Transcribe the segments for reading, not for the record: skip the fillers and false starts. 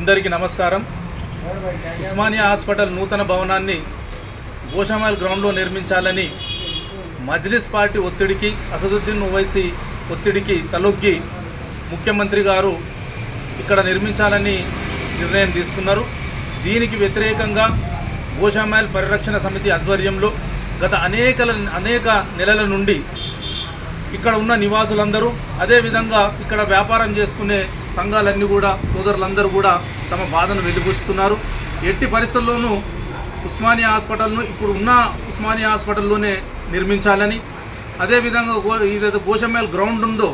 అందరికీ నమస్కారం. ఉస్మానియా హాస్పిటల్ నూతన భవనాన్ని గోషామాల్ గ్రౌండ్లో నిర్మించాలని మజ్లిస్ పార్టీ ఒత్తిడికి, అసదుద్దీన్ ఓవైసీ ఒత్తిడికి తలొగ్గి ముఖ్యమంత్రి గారు ఇక్కడ నిర్మించాలని నిర్ణయం తీసుకున్నారు. దీనికి వ్యతిరేకంగా గోషామాల్ పరిరక్షణ సమితి ఆధ్వర్యంలో గత అనేక నెలల నుండి ఇక్కడ ఉన్న నివాసులందరూ, అదేవిధంగా ఇక్కడ వ్యాపారం చేసుకునే సంఘాలన్నీ కూడా, సోదరులందరూ కూడా తమ బాధను వెలిబుస్తున్నారు. ఎట్టి పరిస్థితుల్లోనూ ఉస్మానియా హాస్పిటల్ను ఇప్పుడు ఉన్న ఉస్మానియా హాస్పిటల్లోనే నిర్మించాలని, అదేవిధంగా ఏదైతే గోషామాల్ గ్రౌండ్ ఉందో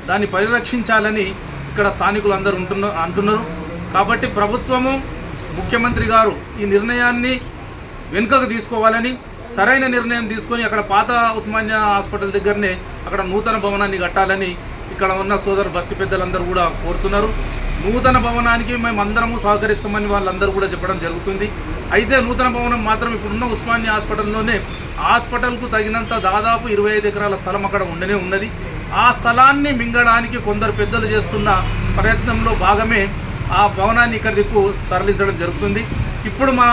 దాన్ని పరిరక్షించాలని ఇక్కడ స్థానికులు అందరూ అంటున్నారు. కాబట్టి ప్రభుత్వము, ముఖ్యమంత్రి గారు ఈ నిర్ణయాన్ని వెనుకకు తీసుకోవాలని, సరైన నిర్ణయం తీసుకొని అక్కడ పాత ఉస్మానియా హాస్పిటల్ దగ్గరనే అక్కడ నూతన భవనాన్ని కట్టాలని ఇక్కడ ఉన్న సోదరు బస్తీ పెద్దలందరూ కూడా కోరుతున్నారు. నూతన భవనానికి మేము అందరము సహకరిస్తామని వాళ్ళందరూ కూడా చెప్పడం జరుగుతుంది. అయితే నూతన భవనం మాత్రం ఇప్పుడున్న ఉస్మానియా హాస్పిటల్లోనే హాస్పిటల్కు తగినంత దాదాపు 25 ఎకరాల స్థలం అక్కడ ఉండనే ఉన్నది. ఆ స్థలాన్ని మింగడానికి కొందరు పెద్దలు చేస్తున్న ప్రయత్నంలో భాగమే ఆ భవనాన్ని ఇక్కడి దిక్కు తరలించడం జరుగుతుంది. ఇప్పుడు మా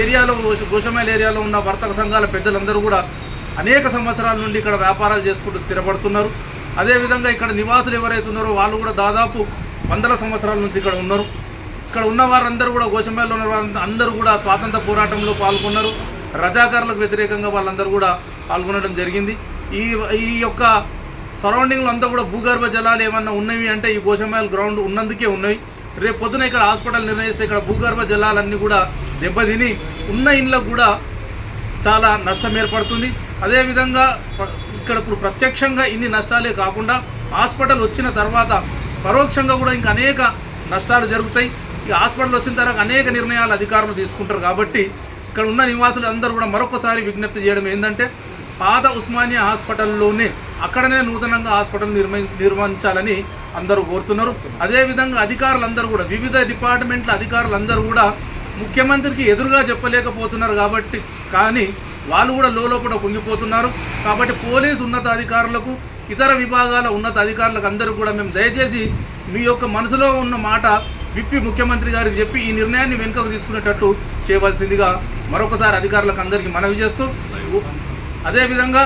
ఏరియాలో, గోషామాల్ ఏరియాలో ఉన్న వర్తక సంఘాల పెద్దలందరూ కూడా అనేక సంవత్సరాల నుండి ఇక్కడ వ్యాపారాలు చేసుకుంటూ స్థిరపడుతున్నారు. అదేవిధంగా ఇక్కడ నివాసులు ఎవరైతే ఉన్నారో వాళ్ళు కూడా దాదాపు 100 సంవత్సరాల నుంచి ఇక్కడ ఉన్నారు. ఇక్కడ ఉన్న వారందరూ కూడా, గోషామాల్లో ఉన్న వారందరూ అందరూ కూడా స్వాతంత్ర పోరాటంలో పాల్గొన్నారు. రజాకారులకు వ్యతిరేకంగా వాళ్ళందరూ కూడా పాల్గొనడం జరిగింది. ఈ యొక్క సరౌండింగ్లో అంతా కూడా భూగర్భ జలాలు ఏమన్నా ఉన్నవి అంటే ఈ గోషామాల్ గ్రౌండ్ ఉన్నందుకే ఉన్నవి. రేపు పొద్దున ఇక్కడ హాస్పిటల్ నిర్ణయిస్తే ఇక్కడ భూగర్భ జలాలన్నీ కూడా దెబ్బతిని ఉన్న ఇళ్ళకు కూడా చాలా నష్టం ఏర్పడుతుంది. అదేవిధంగా ఇక్కడ ఇప్పుడు ప్రత్యక్షంగా ఇన్ని నష్టాలే కాకుండా హాస్పిటల్ వచ్చిన తర్వాత పరోక్షంగా కూడా ఇంకా అనేక నష్టాలు జరుగుతాయి. ఈ హాస్పిటల్ వచ్చిన తర్వాత అనేక నిర్ణయాలు అధికారులు తీసుకుంటారు. కాబట్టి ఇక్కడ ఉన్న నివాసులు అందరూ కూడా మరొకసారి విజ్ఞప్తి చేయడం ఏంటంటే, పాత ఉస్మానియా హాస్పిటల్లోనే అక్కడనే నూతనంగా హాస్పిటల్ నిర్మించాలని అందరూ కోరుతున్నారు. అదేవిధంగా అధికారులందరూ కూడా, వివిధ డిపార్ట్మెంట్ల అధికారులందరూ కూడా ముఖ్యమంత్రికి ఎదురుగా చెప్పలేకపోతున్నారు. కాబట్టి కానీ వాళ్ళు కూడా లోపల కుంగిపోతున్నారు. కాబట్టి పోలీసు ఉన్నతాధికారులకు, ఇతర విభాగాల ఉన్నతాధికారులకు అందరూ కూడా మేము దయచేసి మీ యొక్క మనసులో ఉన్న మాట విప్పి ముఖ్యమంత్రి గారికి చెప్పి ఈ నిర్ణయాన్ని వెనుకకు తీసుకునేటట్టు చేయవలసిందిగా మరొకసారి అధికారులకు అందరికీ మనవి చేస్తూ, అదేవిధంగా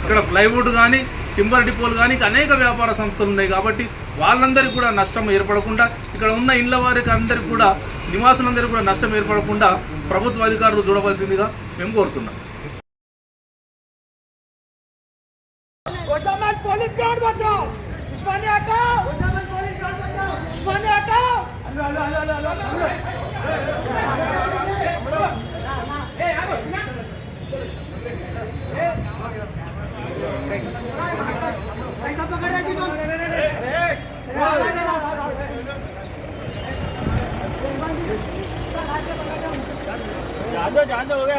ఇక్కడ ప్లైవుడ్ కానీ, టింబర్ డిపోలు కానీ అనేక వ్యాపార సంస్థలు ఉన్నాయి. కాబట్టి వాళ్ళందరికీ కూడా నష్టం ఏర్పడకుండా, ఇక్కడ ఉన్న ఇళ్ళ వారికి అందరికీ కూడా, నివాసులందరికీ కూడా నష్టం ఏర్పడకుండా ప్రభుత్వ అధికారులు చూడవలసిందిగా మేము కోరుతున్నాం. जान हो गया।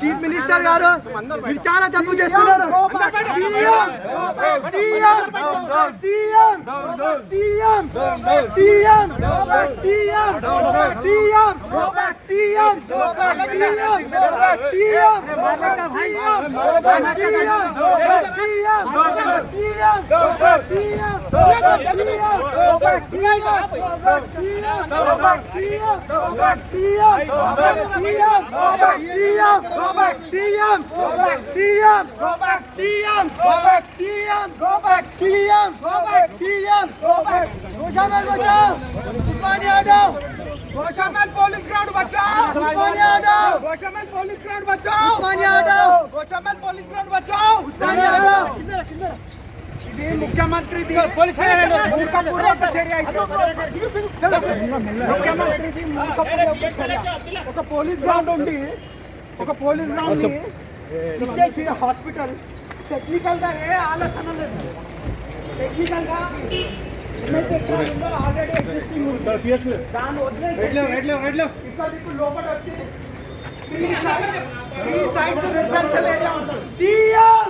చీఫ్ మినిస్టర్ గారు మీరు చాలా తప్పు చేస్తున్నారు. गोशामेल पुलिस ग्राउंड बचाओ, उस्मानिया हटाओ, गोशामेल पुलिस ग्राउंड बचाओ, उस्मानिया हटाओ, गोशामेल पुलिस ग्राउंड बचाओ, उस्मानिया हटाओ. ఇది ముఖ్యమంత్రిది మూర్ఖపూర్వక చర్య. ముఖ్యమంత్రిది మూర్ఖపూర్వక చర్య. ఒక పోలీస్ గ్రౌండ్ ఉండి ఒక పోలీస్ గ్రౌండ్ ఇచ్చేసి హాస్పిటల్ టెక్నికల్ గా ఏ ఆలోచన లేదు. టెక్నికల్ గా ఆల్రెడీ ఎగ్జిస్టింగ్ ఉంది. దాన్ని వదిలేసి ఇక్కడ లోపల వచ్చి సీఎం